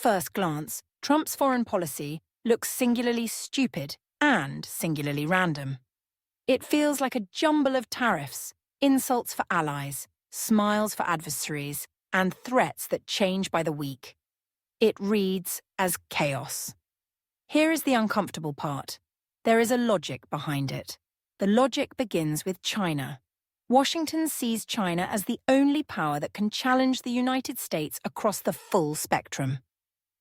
first glance, Trump's foreign policy looks singularly stupid and singularly random. It feels like a jumble of tariffs, insults for allies, smiles for adversaries, and threats that change by the week. It reads as chaos. Here is the uncomfortable part. There is a logic behind it. The logic begins with China. Washington sees China as the only power that can challenge the United States across the full spectrum.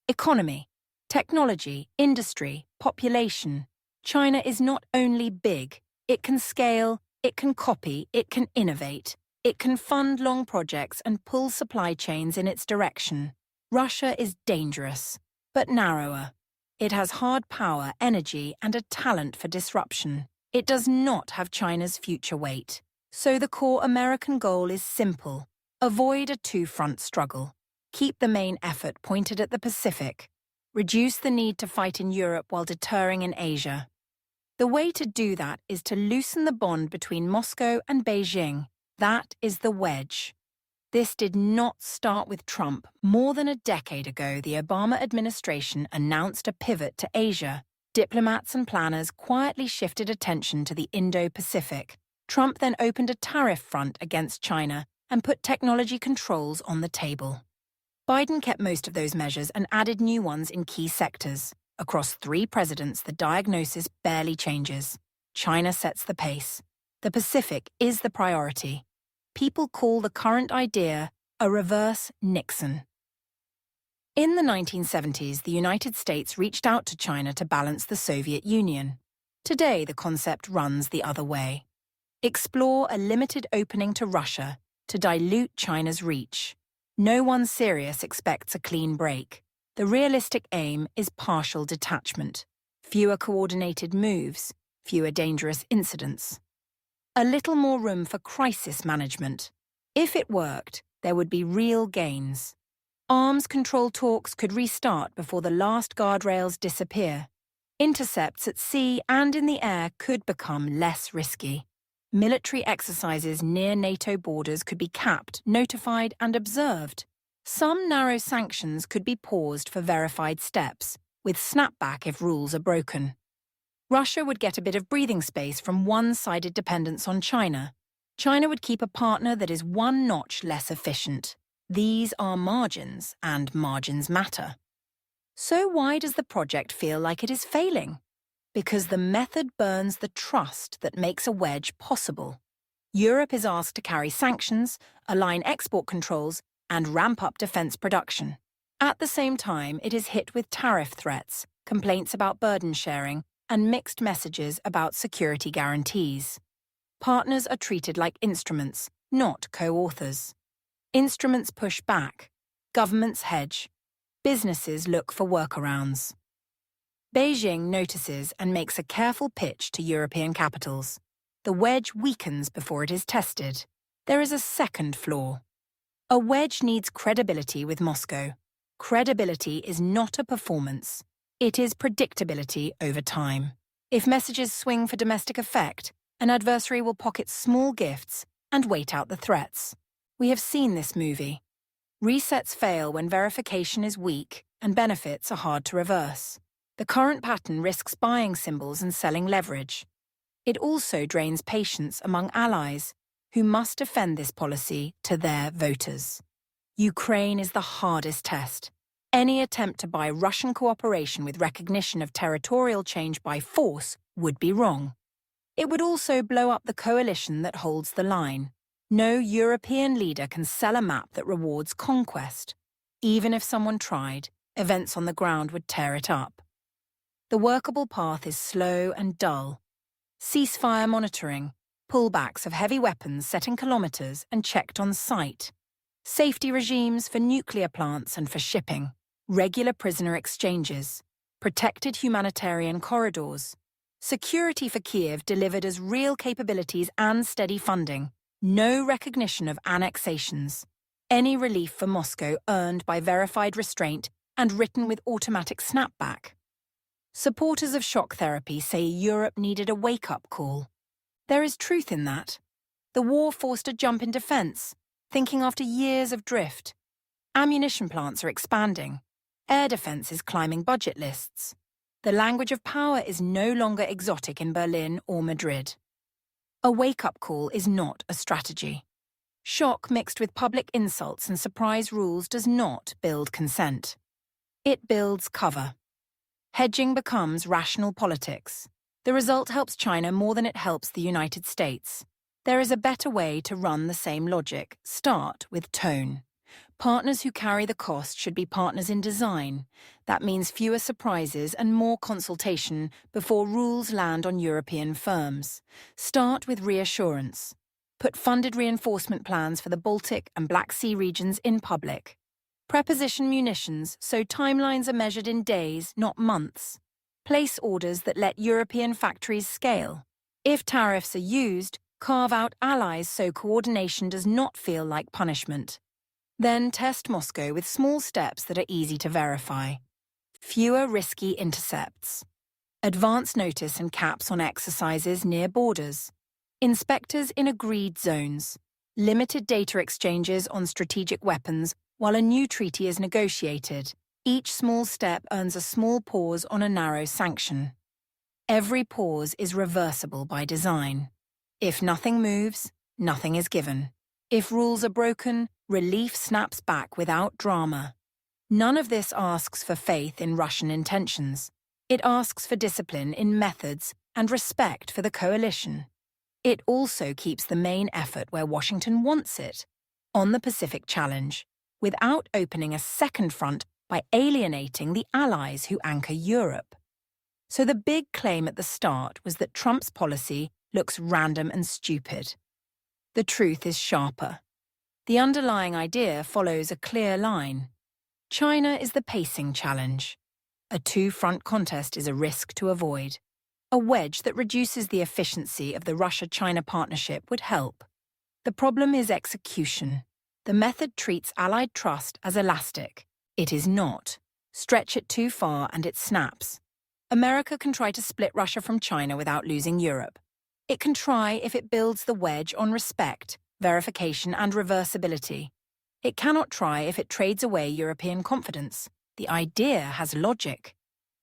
Economy, technology, industry, population. China is not only big, it can scale, it can copy, it can innovate. It can fund long projects and pull supply chains in its direction. Russia is dangerous, but narrower. It has hard power, energy, and a talent for disruption. It does not have China's future weight. So the core American goal is simple. Avoid a two-front struggle. Keep the main effort pointed at the Pacific. Reduce the need to fight in Europe while deterring in Asia. The way to do that is to loosen the bond between Moscow and Beijing. That is the wedge. This did not start with Trump. More than a decade ago, the Obama administration announced a pivot to Asia. Diplomats and planners quietly shifted attention to the Indo-Pacific. Trump then opened a tariff front against China and put technology controls on the table. Biden kept most of those measures and added new ones in key sectors. Across 3 presidents, the diagnosis barely changes. China sets the pace. The Pacific is the priority. People call the current idea a reverse Nixon. In the 1970s, the United States reached out to China to balance the Soviet Union. Today, the concept runs the other way. Explore a limited opening to Russia to dilute China's reach. No one serious expects a clean break. The realistic aim is partial detachment, fewer coordinated moves, fewer dangerous incidents. A little more room for crisis management. If it worked, there would be real gains. Arms control talks could restart before the last guardrails disappear. Intercepts at sea and in the air could become less risky. Military exercises near NATO borders could be capped, notified, and observed. Some narrow sanctions could be paused for verified steps, with snapback if rules are broken. Russia would get a bit of breathing space from one-sided dependence on China. China would keep a partner that is one notch less efficient. These are margins, and margins matter. So why does the project feel like it is failing? Because the method burns the trust that makes a wedge possible. Europe is asked to carry sanctions, align export controls, and ramp up defense production. At the same time, it is hit with tariff threats, complaints about burden sharing, and mixed messages about security guarantees. Partners are treated like instruments, not co-authors. Instruments push back, governments hedge, businesses look for workarounds. Beijing notices and makes a careful pitch to European capitals. The wedge weakens before it is tested. There is a second flaw. A wedge needs credibility with Moscow. Credibility is not a performance. It is predictability over time. If messages swing for domestic effect, an adversary will pocket small gifts and wait out the threats. We have seen this movie. Resets fail when verification is weak and benefits are hard to reverse. The current pattern risks buying symbols and selling leverage. It also drains patience among allies, who must defend this policy to their voters. Ukraine is the hardest test. Any attempt to buy Russian cooperation with recognition of territorial change by force would be wrong. It would also blow up the coalition that holds the line. No European leader can sell a map that rewards conquest. Even if someone tried, events on the ground would tear it up. The workable path is slow and dull. Ceasefire monitoring, pullbacks of heavy weapons set in kilometers and checked on site. Safety regimes for nuclear plants and for shipping. Regular prisoner exchanges. Protected humanitarian corridors. Security for Kiev delivered as real capabilities and steady funding. No recognition of annexations. Any relief for Moscow earned by verified restraint and written with automatic snapback. Supporters of shock therapy say Europe needed a wake-up call. There is truth in that. The war forced a jump in defense, thinking after years of drift. Ammunition plants are expanding. Air defense is climbing budget lists. The language of power is no longer exotic in Berlin or Madrid. A wake-up call is not a strategy. Shock mixed with public insults and surprise rules does not build consent. It builds cover. Hedging becomes rational politics. The result helps China more than it helps the United States. There is a better way to run the same logic. Start with tone. Partners who carry the cost should be partners in design. That means fewer surprises and more consultation before rules land on European firms. Start with reassurance. Put funded reinforcement plans for the Baltic and Black Sea regions in public. Preposition munitions so timelines are measured in days, not months. Place orders that let European factories scale. If tariffs are used, carve out allies so coordination does not feel like punishment. Then test Moscow with small steps that are easy to verify. Fewer risky intercepts. Advance notice and caps on exercises near borders. Inspectors in agreed zones. Limited data exchanges on strategic weapons while a new treaty is negotiated. Each small step earns a small pause on a narrow sanction. Every pause is reversible by design. If nothing moves, nothing is given. If rules are broken, relief snaps back without drama. None of this asks for faith in Russian intentions. It asks for discipline in methods and respect for the coalition. It also keeps the main effort where Washington wants it, on the Pacific Challenge, without opening a second front by alienating the allies who anchor Europe. So the big claim at the start was that Trump's policy looks random and stupid. The truth is sharper. The underlying idea follows a clear line. China is the pacing challenge. A two-front contest is a risk to avoid. A wedge that reduces the efficiency of the Russia-China partnership would help. The problem is execution. The method treats Allied trust as elastic. It is not. Stretch it too far and it snaps. America can try to split Russia from China without losing Europe. It can try if it builds the wedge on respect, verification and reversibility. It cannot try if it trades away European confidence. The idea has logic.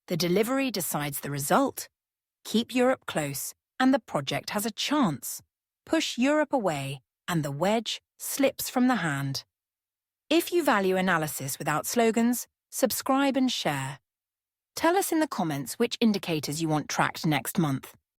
The delivery decides the result. Keep Europe close, and the project has a chance. Push Europe away, and the wedge slips from the hand. If you value analysis without slogans, subscribe and share. Tell us in the comments which indicators you want tracked next month.